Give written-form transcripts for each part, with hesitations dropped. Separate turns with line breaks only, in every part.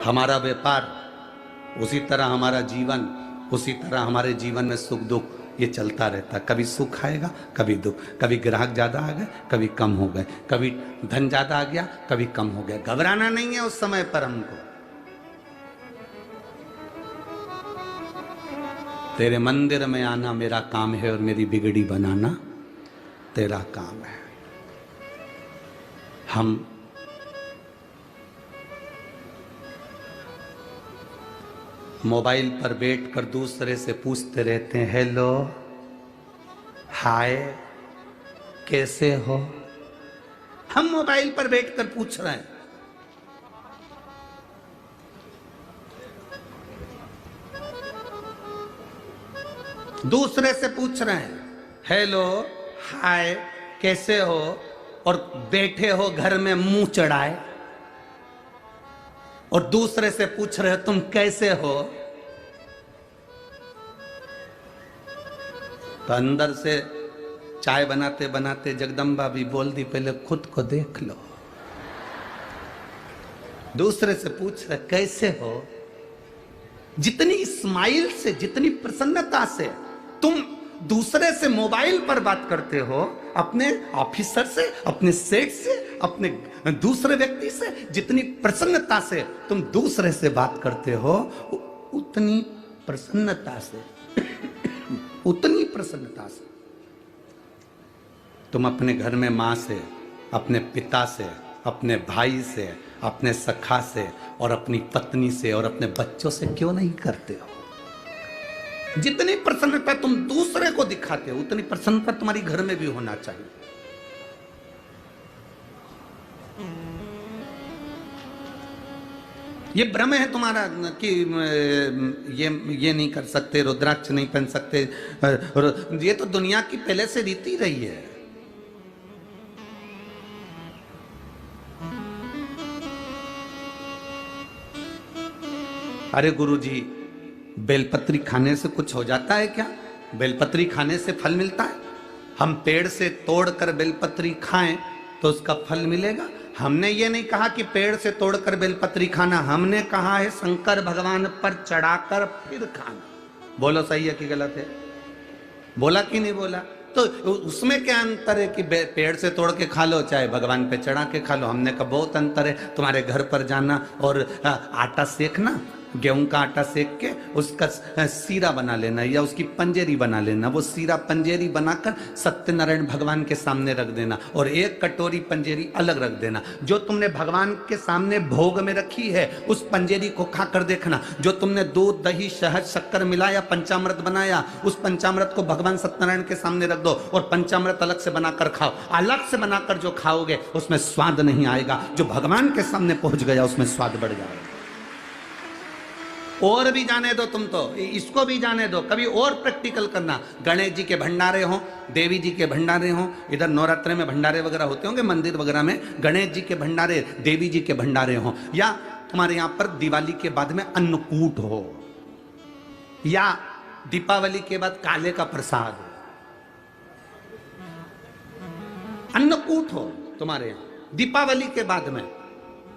हमारा व्यापार, उसी तरह हमारा जीवन, उसी तरह हमारे जीवन में सुख दुख ये चलता रहता। कभी सुख आएगा, कभी दुख, कभी ग्राहक ज्यादा आ गए, कभी कम हो गए, कभी धन ज्यादा आ गया, कभी कम हो गया। घबराना नहीं है उस समय पर हमको। तेरे मंदिर में आना मेरा काम है और मेरी बिगड़ी बनाना तेरा काम है। हम मोबाइल पर बैठकर दूसरे से पूछते रहते हैं, हेलो, हाय, कैसे हो। हम मोबाइल पर बैठकर पूछ रहे हैं। दूसरे से पूछ रहे हैं, हेलो, हाय, कैसे हो, और बैठे हो घर में मुंह चढ़ाए, और दूसरे से पूछ रहे हो तुम कैसे हो। तो अंदर से चाय बनाते बनाते जगदम्बा भी बोल दी, पहले खुद को देख लो। दूसरे से पूछ रहे कैसे हो। जितनी स्माइल से, जितनी प्रसन्नता से तुम दूसरे से मोबाइल पर बात करते हो, अपने ऑफिसर से, अपने सेठ से, अपने दूसरे व्यक्ति से जितनी प्रसन्नता से तुम दूसरे से बात करते हो, उतनी प्रसन्नता से उतनी प्रसन्नता से तुम अपने घर में मां से, अपने पिता से, अपने भाई से, अपने सखा से, और अपनी पत्नी से, और अपने बच्चों से क्यों नहीं करते हो। जितनी प्रसन्नता तुम दूसरे को दिखाते हो, उतनी प्रसन्नता तुम्हारी घर में भी होना चाहिए। ये भ्रम है तुम्हारा कि ये नहीं कर सकते, रुद्राक्ष नहीं पहन सकते। ये तो दुनिया की पहले से रीति रही है। अरे गुरुजी, बेलपत्री खाने से कुछ हो जाता है क्या? बेलपत्री खाने से फल मिलता है? हम पेड़ से तोड़कर बेलपत्री खाएं तो उसका फल मिलेगा? हमने ये नहीं कहा कि पेड़ से तोड़कर बेलपत्री खाना, हमने कहा है शंकर भगवान पर चढ़ाकर फिर खाना। बोलो सही है कि गलत है? बोला कि नहीं बोला? तो उसमें क्या अंतर है कि पेड़ से तोड़ के खा लो चाहे भगवान पे चढ़ा के खा लो? हमने कहा बहुत अंतर है। तुम्हारे घर पर जाना और आटा सेकना, गेहूं का आटा सेक के उसका सीरा बना लेना या उसकी पंजेरी बना लेना। वो सीरा पंजेरी बनाकर सत्यनारायण भगवान के सामने रख देना और एक कटोरी पंजेरी अलग रख देना। जो तुमने भगवान के सामने भोग में रखी है उस पंजेरी को खाकर देखना। जो तुमने दूध, दही, शहद, शक्कर मिलाया, पंचामृत बनाया, उस पंचामृत को भगवान सत्यनारायण के सामने रख दो और पंचामृत अलग से बनाकर खाओ। अलग से बनाकर जो खाओगे उसमें स्वाद नहीं आएगा। जो भगवान के सामने पहुंच गया उसमें स्वाद बढ़ जाएगा। और भी जाने दो, तुम तो इसको भी जाने दो। कभी और प्रैक्टिकल करना। गणेश जी के भंडारे हों, देवी जी के भंडारे हों, इधर नवरात्रे में भंडारे वगैरह होते होंगे मंदिर वगैरह में, गणेश जी के भंडारे, देवी जी के भंडारे हों, या तुम्हारे यहां पर दिवाली के बाद में अन्नकूट हो, या दीपावली के बाद काले का प्रसाद हो, अन्नकूट हो तुम्हारे यहां दीपावली के बाद में।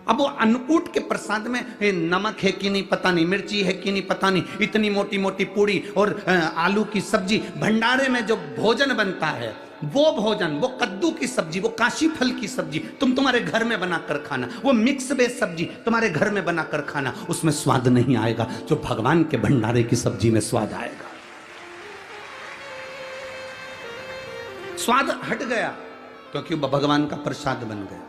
अब वो अन्नकूट के प्रसाद में नमक है कि नहीं पता नहीं, मिर्ची है कि नहीं पता नहीं, इतनी मोटी मोटी पूड़ी और आलू की सब्जी। भंडारे में जो भोजन बनता है वो भोजन, वो कद्दू की सब्जी, वो काशी फल की सब्जी तुम्हारे घर में बनाकर खाना। वो मिक्स वेज सब्जी तुम्हारे घर में बनाकर खाना। उसमें स्वाद नहीं आएगा जो भगवान के भंडारे की सब्जी में स्वाद आएगा। स्वाद हट गया क्योंकि वो भगवान का प्रसाद बन गया।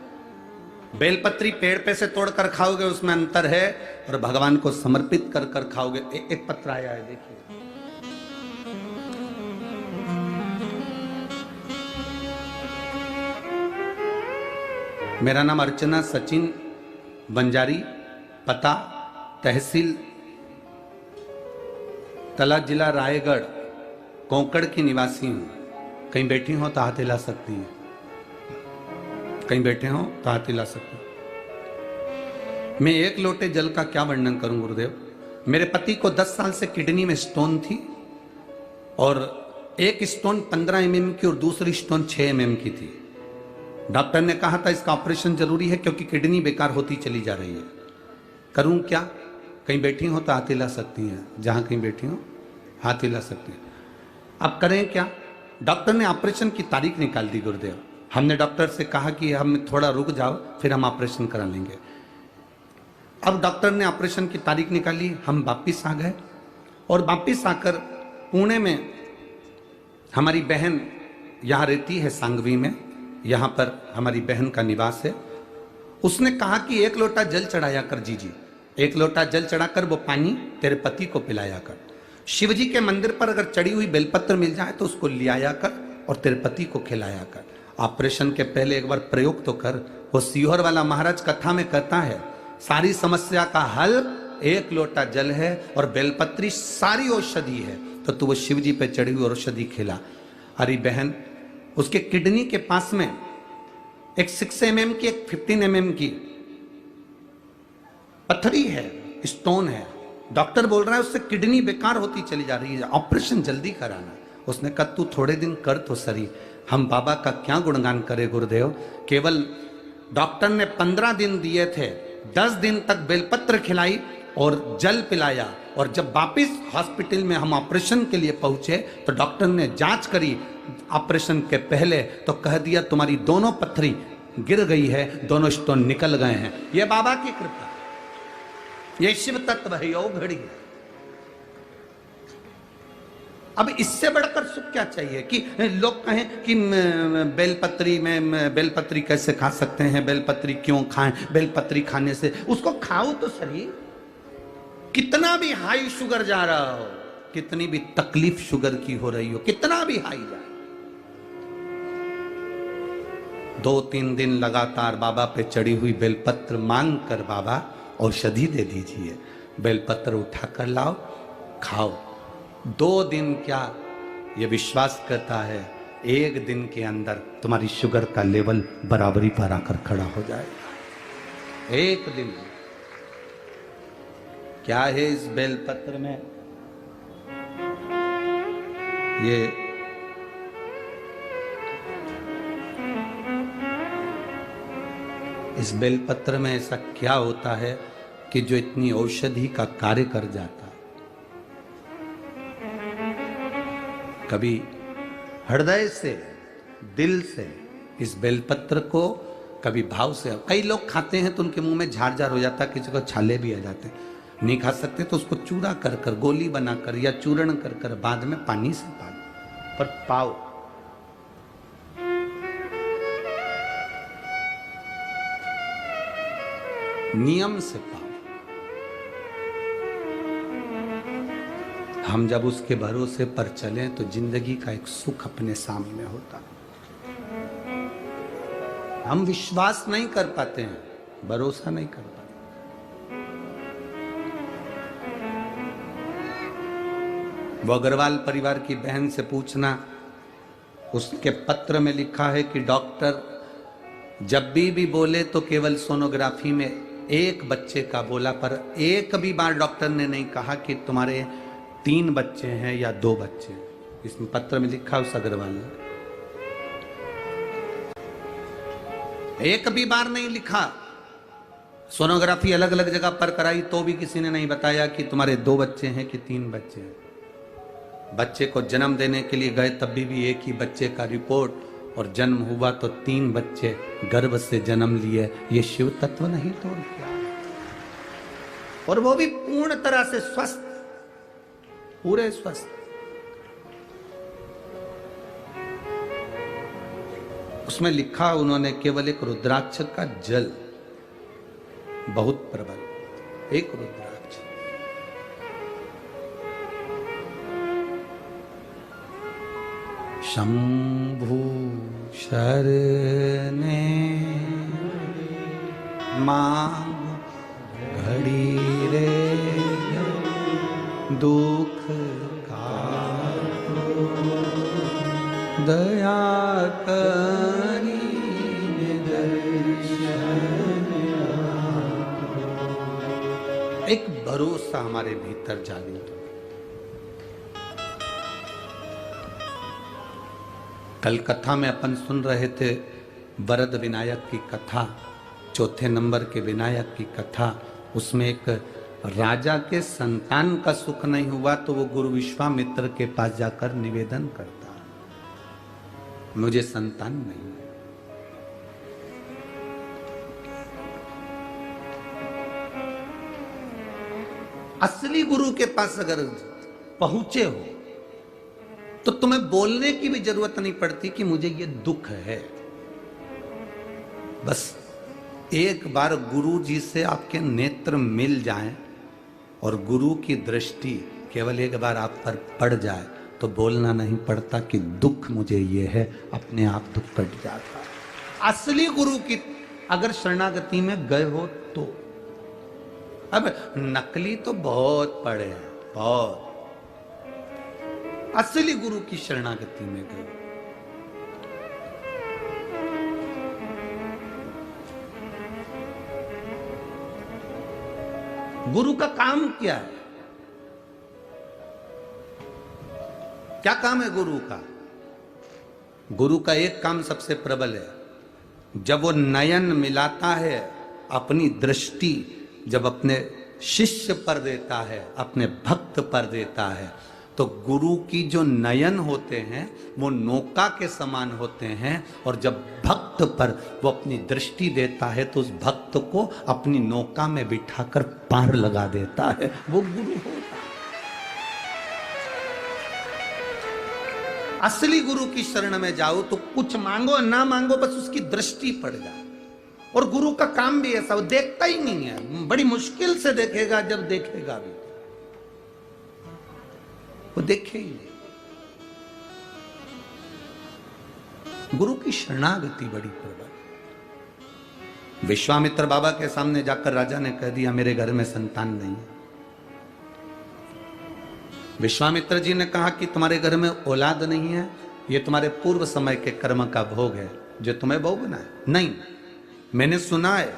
बेलपत्री पेड़ पे से तोड़कर खाओगे उसमें अंतर है, और भगवान को समर्पित कर कर खाओगे। एक पत्र आया है, देखिए। मेरा नाम अर्चना सचिन बंजारी, पता तहसील तला, जिला रायगढ़, कोंकण की निवासी हूं। कहीं बैठी हो तो हाथ हिला सकती है, कहीं बैठे हो तो हाथ हिला सकते। मैं एक लोटे जल का क्या वर्णन करूं गुरुदेव। मेरे पति को 10 साल से किडनी में स्टोन थी, और एक स्टोन 15 mm की और दूसरी स्टोन 6 mm की थी। डॉक्टर ने कहा था इसका ऑपरेशन जरूरी है क्योंकि किडनी बेकार होती चली जा रही है। करूं क्या? कहीं बैठी हो तो हाथ हिला सकती हैं, जहां कहीं बैठी हो हाथ हिला सकती हैं। अब करें क्या? डॉक्टर ने ऑपरेशन की तारीख निकाल दी गुरुदेव। हमने डॉक्टर से कहा कि हम थोड़ा रुक जाओ, फिर हम ऑपरेशन करा लेंगे। अब डॉक्टर ने ऑपरेशन की तारीख निकाली, हम वापिस आ गए और वापिस आकर पुणे में हमारी बहन यहाँ रहती है, सांगवी में, यहाँ पर हमारी बहन का निवास है। उसने कहा कि 1 लोटा जल चढ़ाया कर जीजी, 1 लोटा जल चढ़ाकर वो पानी तेरे पति को पिलाया कर। शिव जी के मंदिर पर अगर चढ़ी हुई बेलपत्र मिल जाए तो उसको ले आया कर और तेरे पति को खिलाया कर। ऑपरेशन के पहले एक बार प्रयोग तो कर। वो सीहोर वाला महाराज कथा में कहता है, सारी समस्या का हल 1 लोटा जल है और बेलपत्री सारी औषधि है, तो तू वो शिव जी पे चढ़ी हुई औषधि खिला। अरे बहन, उसके किडनी के पास में एक 6 mm की, एक 15 mm की पत्थरी है, स्टोन है। डॉक्टर बोल रहा है उससे किडनी बेकार होती चली जा रही है, ऑपरेशन जल्दी कराना। उसने कहा तू थोड़े दिन कर तो सही। हम बाबा का क्या गुणगान करें गुरुदेव। केवल डॉक्टर ने 15 दिन दिए थे, 10 दिन तक बेलपत्र खिलाई और जल पिलाया। और जब वापिस हॉस्पिटल में हम ऑपरेशन के लिए पहुंचे तो डॉक्टर ने जांच करी ऑपरेशन के पहले, तो कह दिया तुम्हारी दोनों पत्थरी गिर गई है, दोनों स्टोन निकल गए हैं। यह बाबा की कृपा, यह शिव तत्व है, यो घड़ी है। अब इससे बढ़कर सुख क्या चाहिए कि लोग कहें कि बेलपत्री में बेलपत्री कैसे खा सकते हैं, बेलपत्री क्यों खाएं, बेलपत्री खाने से उसको खाओ तो सही। कितना भी हाई शुगर जा रहा हो, कितनी भी तकलीफ शुगर की हो रही हो, कितना भी हाई जाए, 2-3 दिन लगातार बाबा पे चढ़ी हुई बेलपत्र मांग कर बाबा औषधि दे दीजिए। बेलपत्र उठाकर लाओ, खाओ। 2 दिन क्या, ये विश्वास करता है 1 दिन के अंदर तुम्हारी शुगर का लेवल बराबरी पर आकर खड़ा हो जाए। 1 दिन। क्या है इस बेलपत्र में? ये इस बेलपत्र में ऐसा क्या होता है कि जो इतनी औषधि का कार्य कर जाता है? कभी हृदय से, दिल से इस बेलपत्र को कभी भाव से, कई लोग खाते हैं तो उनके मुंह में झाड़ झाड़ हो जाता है, किसी को छाले भी आ जाते हैं। नहीं खा सकते तो उसको चूरा कर कर, गोली बनाकर या चूर्ण कर कर बाद में पानी से पाओ, पर पाओ। नियम से पाओ। हम जब उसके भरोसे पर चलें तो जिंदगी का एक सुख अपने सामने होता है। हम विश्वास नहीं कर पाते हैं, भरोसा नहीं कर पाते। वो अग्रवाल परिवार की बहन से पूछना, उसके पत्र में लिखा है कि डॉक्टर जब भी बोले तो केवल सोनोग्राफी में 1 बच्चे का बोला, पर एक भी बार डॉक्टर ने नहीं कहा कि तुम्हारे 3 बच्चे हैं या 2 बच्चे हैं। इसमें पत्र में लिखा उस अग्रवाल ने, एक भी बार नहीं लिखा। सोनोग्राफी अलग अलग जगह पर कराई तो भी किसी ने नहीं बताया कि तुम्हारे 2 बच्चे हैं कि 3 बच्चे हैं। बच्चे को जन्म देने के लिए गए तब भी एक ही बच्चे का रिपोर्ट, और जन्म हुआ तो 3 बच्चे गर्भ से जन्म लिए। ये शिव तत्व नहीं तो क्या? और वो भी पूर्ण तरह से स्वस्थ, पूरे स्वस्थ। उसमें लिखा उन्होंने केवल एक रुद्राक्ष का जल, बहुत प्रबल एक रुद्राक्ष। शंभु शरणे मां घड़ी रे दुख का दया करी एक भरोसा हमारे भीतर जागृत। कल कथा में अपन सुन रहे थे वरद विनायक की कथा, 4थे नंबर के विनायक की कथा। उसमें एक राजा के संतान का सुख नहीं हुआ तो वो गुरु विश्वामित्र के पास जाकर निवेदन करता, मुझे संतान नहीं है। असली गुरु के पास अगर पहुंचे हो तो तुम्हें बोलने की भी जरूरत नहीं पड़ती कि मुझे ये दुख है। बस एक बार गुरु जी से आपके नेत्र मिल जाएं और गुरु की दृष्टि केवल एक बार आप पर पड़ जाए तो बोलना नहीं पड़ता कि दुख मुझे ये है, अपने आप दुख कट जाता है। असली गुरु की अगर शरणागति में गए हो तो। अब नकली तो बहुत पड़े हैं, बहुत। असली गुरु की शरणागति में गए। गुरु का काम क्या है? क्या काम है गुरु का? गुरु का एक काम सबसे प्रबल है। जब वो नयन मिलाता है, अपनी दृष्टि जब अपने शिष्य पर देता है, अपने भक्त पर देता है, तो गुरु की जो नयन होते हैं वो नौका के समान होते हैं, और जब भक्त पर वो अपनी दृष्टि देता है तो उस भक्त को अपनी नौका में बिठाकर पार लगा देता है। वो गुरु होता है। असली गुरु की शरण में जाओ तो कुछ मांगो ना मांगो, बस उसकी दृष्टि पड़ जाए। और गुरु का काम भी ऐसा, वो देखता ही नहीं है, बड़ी मुश्किल से देखेगा, जब देखेगा भी वो देखे ही नहीं। गुरु की शरणागति बड़ी प्रबल। विश्वामित्र बाबा के सामने जाकर राजा ने कह दिया मेरे घर में संतान नहीं है। विश्वामित्र जी ने कहा कि तुम्हारे घर में औलाद नहीं है, ये तुम्हारे पूर्व समय के कर्म का भोग है जो तुम्हें भोगना है। नहीं, मैंने सुना है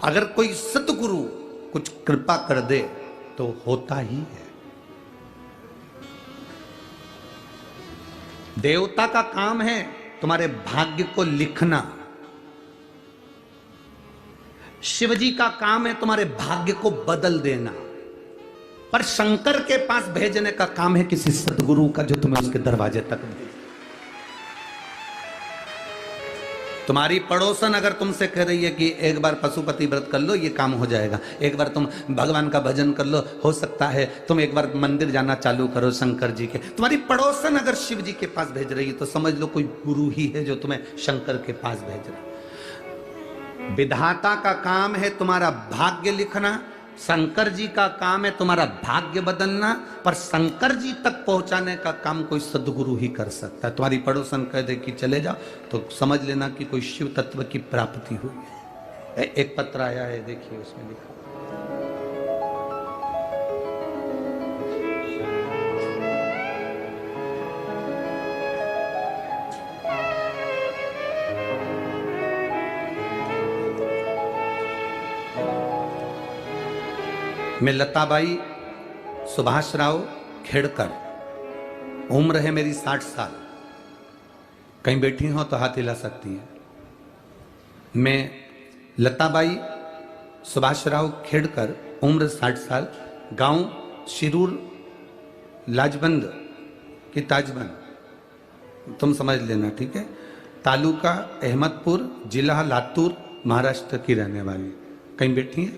अगर कोई सतगुरु कुछ कृपा कर दे तो होता ही है। देवता का काम है तुम्हारे भाग्य को लिखना, शिव जी का काम है तुम्हारे भाग्य को बदल देना, पर शंकर के पास भेजने का काम है किसी सतगुरु का जो तुम्हें उसके दरवाजे तक भेजे। तुम्हारी पड़ोसन अगर तुमसे कह रही है कि एक बार पशुपति व्रत कर लो ये काम हो जाएगा, एक बार तुम भगवान का भजन कर लो हो सकता है, तुम एक बार मंदिर जाना चालू करो शंकर जी के, तुम्हारी पड़ोसन अगर शिव जी के पास भेज रही है तो समझ लो कोई गुरु ही है जो तुम्हें शंकर के पास भेज रहा है। विधाता का काम है तुम्हारा भाग्य लिखना, शंकर जी का काम है तुम्हारा भाग्य बदलना, पर शंकर जी तक पहुंचाने का काम कोई सद्गुरु ही कर सकता है। तुम्हारी पड़ोसन कह दे कि चले जाओ तो समझ लेना कि कोई शिव तत्व की प्राप्ति हुई है। एक पत्र आया है, देखिए उसमें लिखा मैं लताबाई सुभाष राव खेड़कर, उम्र है मेरी 60 साल। कहीं बैठी हो तो हाथ हिला सकती है। मैं लताबाई सुभाष राव खेड़कर, उम्र 60 साल, गांव शिरूर लाजबंद की ताजबंद, तुम समझ लेना ठीक है, तालुका अहमदपुर, जिला लातूर, महाराष्ट्र की रहने वाली। कहीं बैठी है?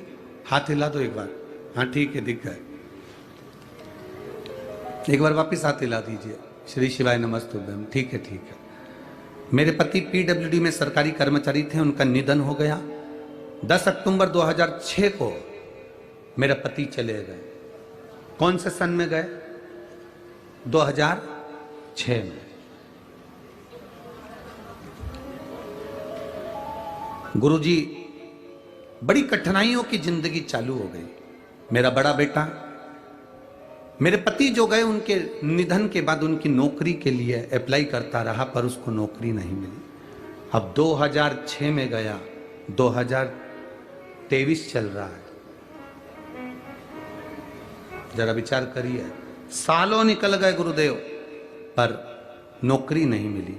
हाथ हिला दो एक बार। हाँ ठीक है, दिख गए। एक बार वापिस हाथ हिला दीजिए। श्री शिवाय नमस्तुभ्यम। ठीक है ठीक है। मेरे पति पीडब्ल्यूडी में सरकारी कर्मचारी थे, उनका निधन हो गया। 10 अक्टूबर 2006 को मेरे पति चले गए। कौन से सन में गए? 2006 में। गुरुजी बड़ी कठिनाइयों की जिंदगी चालू हो गई। मेरा बड़ा बेटा, मेरे पति जो गए उनके निधन के बाद उनकी नौकरी के लिए अप्लाई करता रहा पर उसको नौकरी नहीं मिली। अब 2006 में गया, 2023 चल रहा है। जरा विचार करिए, सालों निकल गए गुरुदेव पर नौकरी नहीं मिली।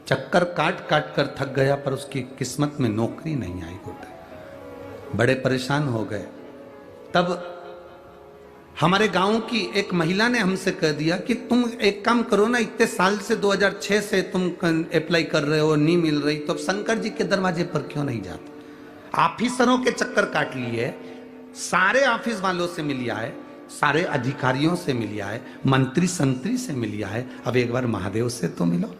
चक्कर काट काट कर थक गया, पर उसकी किस्मत में नौकरी नहीं आई होता। बड़े परेशान हो गए। तब हमारे गांव की एक महिला ने हमसे कह दिया कि तुम एक काम करो ना, इतने साल से 2006 से तुम अप्लाई कर रहे हो, नहीं मिल रही, तो अब शंकर जी के दरवाजे पर क्यों नहीं जाते? ऑफिसरों के चक्कर काट लिए, सारे ऑफिस वालों से मिलिया है, सारे अधिकारियों से मिलिया है, मंत्री संतरी से मिलिया है, अब एक बार महादेव से तो मिलो।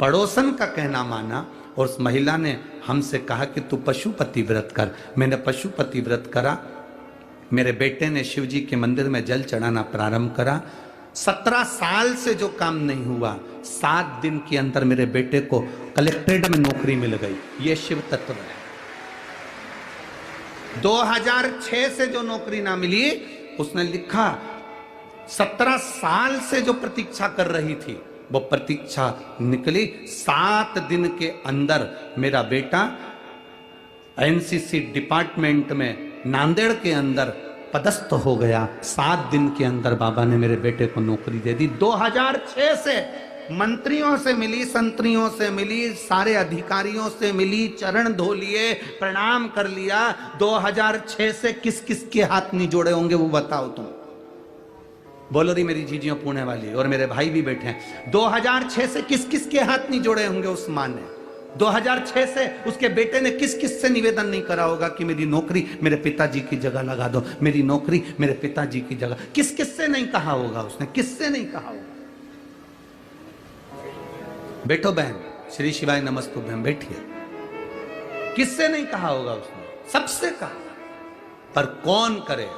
पड़ोसन का कहना माना और उस महिला ने हमसे कहा कि तू पशुपति व्रत कर। मैंने पशुपति व्रत करा। मेरे बेटे ने शिव जी के मंदिर में जल चढ़ाना प्रारंभ करा। 17 साल से जो काम नहीं हुआ, 7 दिन के अंदर मेरे बेटे को कलेक्ट्रेट में नौकरी मिल गई। ये शिव तत्व है। 2006 से जो नौकरी ना मिली, उसने लिखा 17 साल से जो प्रतीक्षा कर रही थी, वो प्रतीक्षा निकली। 7 दिन के अंदर मेरा बेटा एनसीसी डिपार्टमेंट में नांदेड़ के अंदर पदस्थ हो गया। 7 दिन के अंदर बाबा ने मेरे बेटे को नौकरी दे दी। 2006 से मंत्रियों से मिली, संतरियों से मिली, सारे अधिकारियों से मिली, चरण धो लिए, प्रणाम कर लिया। 2006 से किस किस के हाथ नहीं जोड़े होंगे वो बताओ तुम। बोलो रही मेरी जीजियों पुणे वाली, और मेरे भाई भी बैठे हैं। 2006 से किस किस के हाथ नहीं जोड़े होंगे उस मां ने? 2006 से उसके बेटे ने किस किस से निवेदन नहीं करा होगा कि मेरी नौकरी मेरे पिताजी की जगह लगा दो, मेरी नौकरी मेरे पिताजी की जगह। किस किस से नहीं कहा होगा उसने? किससे नहीं कहा होगा? बैठो बहन, श्री शिवाय नमस्तुभ्यम, बैठिए। किससे नहीं कहा होगा उसने? सबसे कहा। पर कौन करे?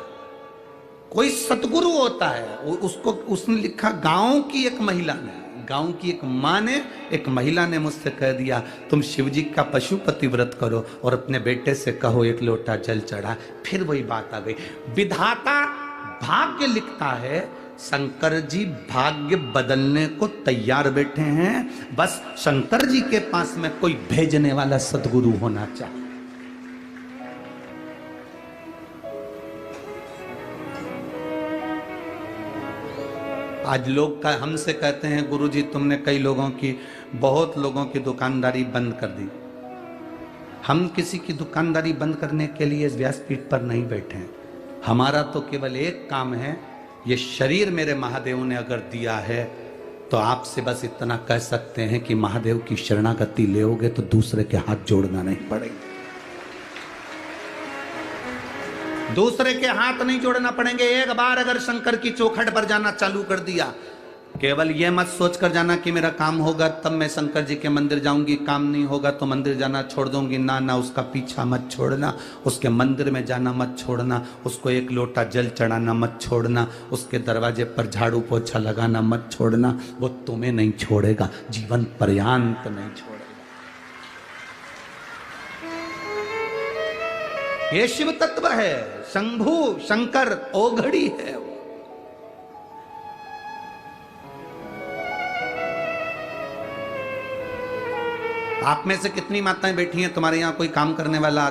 कोई सतगुरु होता है, उसको उसने लिखा। गांव की एक महिला ने, गांव की एक मां ने, एक महिला ने मुझसे कह दिया तुम शिवजी का पशुपति व्रत करो और अपने बेटे से कहो 1 लोटा जल चढ़ा। फिर वही बात आ गई। विधाता भाग्य लिखता है, शंकर जी भाग्य बदलने को तैयार बैठे हैं। बस शंकर जी के पास में कोई भेजने वाला सदगुरु होना चाहिए। आज लोग हमसे कहते हैं गुरुजी तुमने कई लोगों की, बहुत लोगों की दुकानदारी बंद कर दी। हम किसी की दुकानदारी बंद करने के लिए व्यासपीठ पर नहीं बैठे हैं। हमारा तो केवल एक काम है, ये शरीर मेरे महादेव ने अगर दिया है तो आपसे बस इतना कह सकते हैं कि महादेव की शरणागति लेओगे तो दूसरे के हाथ जोड़ना नहीं पड़ेगा। दूसरे के हाथ नहीं जोड़ना पड़ेंगे। एक बार अगर शंकर की चौखट पर जाना चालू कर दिया, केवल यह मत सोच कर जाना कि मेरा काम होगा तब मैं शंकर जी के मंदिर जाऊंगी, काम नहीं होगा तो मंदिर जाना छोड़ दूंगी। ना ना, उसका पीछा मत छोड़ना, उसके मंदिर में जाना मत छोड़ना, उसको 1 लोटा जल चढ़ाना मत छोड़ना, उसके दरवाजे पर झाड़ू पोछा लगाना मत छोड़ना। वो तुम्हें नहीं छोड़ेगा, जीवन पर्यंत नहीं छोड़ेगा। ये शिव तत्व है। शंभु शंकर ओघड़ी है। आप में से कितनी माताएं बैठी हैं, तुम्हारे यहां कोई काम करने वाला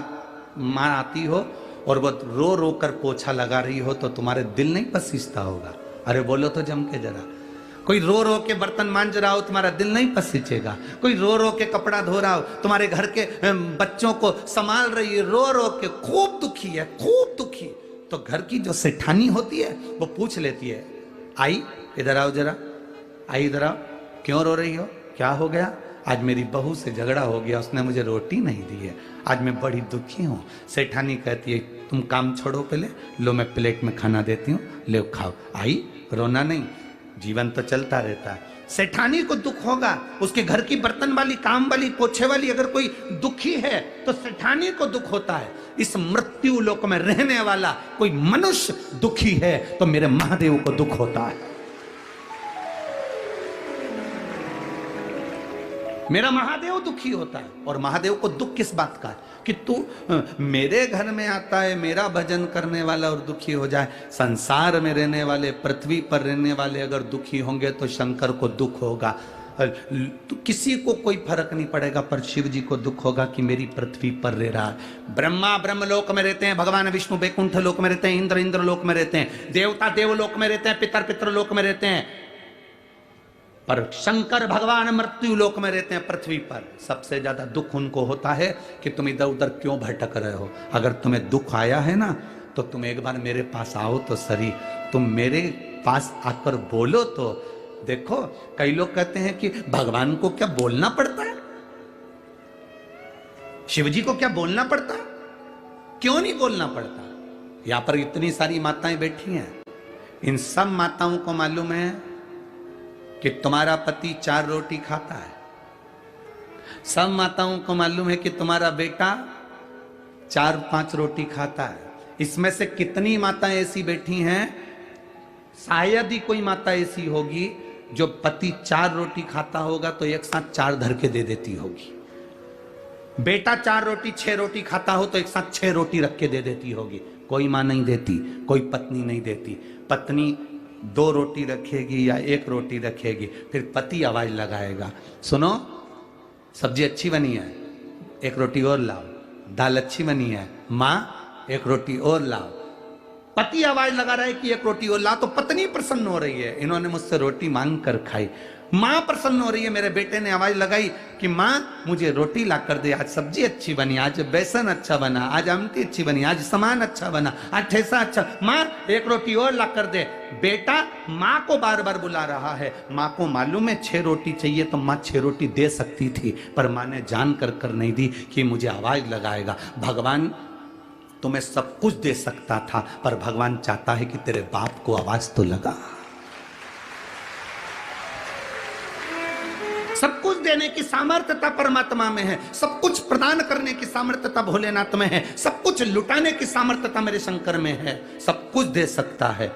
मां आती हो और वो रो रो कर पोछा लगा रही हो तो तुम्हारे दिल नहीं पसीजता होगा? अरे बोलो तो जम के जरा। कोई रो रो के बर्तन मांज रहा हो, तुम्हारा दिल नहीं पसीजेगा? कोई रो रो के कपड़ा धो रहा हो, तुम्हारे घर के बच्चों को संभाल रही है, रो रो के खूब दुखी है, खूब दुखी, तो घर की जो सेठानी होती है वो पूछ लेती है, आई इधर आओ जरा, आई इधर आओ, क्यों रो रही हो, क्या हो गया? आज मेरी बहू से झगड़ा हो गया, उसने मुझे रोटी नहीं दी है, आज मैं बड़ी दुखी हूँ। सेठानी कहती है तुम काम छोड़ो पहले, लो मैं प्लेट में खाना देती हूँ, ले खाओ। आई रोना नहीं, जीवन तो चलता रहता है। सेठानी को दुख होगा, उसके घर की बर्तन वाली, काम वाली, पोछे वाली अगर कोई दुखी है तो सेठानी को दुख होता है। इस मृत्यु लोक में रहने वाला कोई मनुष्य दुखी है तो मेरे महादेव को दुख होता है। मेरा महादेव दुखी होता है। और महादेव को दुख किस बात का है कि तू मेरे घर में आता है, मेरा भजन करने वाला और दुखी हो जाए। संसार में रहने वाले, पृथ्वी पर रहने वाले अगर दुखी होंगे तो शंकर को दुख होगा। तो किसी को कोई फर्क नहीं पड़ेगा, पर शिव जी को दुख होगा कि मेरी पृथ्वी पर रह रहा है। ब्रह्मा ब्रह्म लोक में रहते हैं, भगवान विष्णु बैकुंठ लोक में रहते हैं, इंद्र इंद्र लोक में रहते हैं, देवता देवलोक में रहते हैं, पितर पितर लोक में रहते हैं। पर शंकर भगवान मृत्यु लोक में रहते हैं पृथ्वी पर। सबसे ज्यादा दुख उनको होता है कि तुम इधर उधर क्यों भटक रहे हो। अगर तुम्हें दुख आया है ना तो तुम एक बार मेरे पास आओ तो सही, तुम मेरे पास आकर बोलो तो देखो। कई लोग कहते हैं कि भगवान को क्या बोलना पड़ता है, शिव जी को क्या बोलना पड़ता है? क्यों नहीं बोलना पड़ता? यहां पर इतनी सारी माताएं बैठी हैं, इन सब माताओं को मालूम है कि तुम्हारा पति 4 रोटी खाता है। सब माताओं को मालूम है कि तुम्हारा बेटा 4-5 रोटी खाता है। इसमें से कितनी माताएं ऐसी बैठी हैं, शायद ही कोई माता ऐसी होगी जो पति 4 रोटी खाता होगा तो एक साथ 4 धर के दे देती होगी। बेटा 4 रोटी 6 रोटी खाता हो तो एक साथ 6 रोटी रख के दे देती होगी। कोई मां नहीं देती, कोई पत्नी नहीं देती। पत्नी 2 रोटी रखेगी या 1 रोटी रखेगी, फिर पति आवाज लगाएगा, सुनो सब्जी अच्छी बनी है, 1 रोटी और लाओ। दाल अच्छी बनी है, मां 1 रोटी और लाओ। पति आवाज लगा रहा है कि 1 रोटी और लाओ, तो पत्नी प्रसन्न हो रही है, इन्होंने मुझसे रोटी मांग कर खाई। मां प्रसन्न हो रही है, मेरे बेटे ने आवाज लगाई कि मां मुझे रोटी ला कर दे, आज सब्जी अच्छी बनी, आज बेसन अच्छा बना, आज आमटी अच्छी बनी, आज सामान अच्छा बना, आज ठेसा अच्छा, मां 1 रोटी और ला कर दे। बेटा मां को बार बार बुला रहा है। मां को मालूम है 6 रोटी चाहिए तो मां 6 रोटी दे सकती थी, पर मां ने जान कर नहीं दी कि मुझे आवाज लगाएगा। भगवान तुम्हें सब कुछ दे सकता था, पर भगवान चाहता है कि तेरे बाप को आवाज तो लगा। सब कुछ देने की सामर्थ्यता परमात्मा में है, सब कुछ प्रदान करने की सामर्थ्यता भोलेनाथ में है, सब कुछ लुटाने की सामर्थ्यता मेरे शंकर में है। सब कुछ दे सकता है,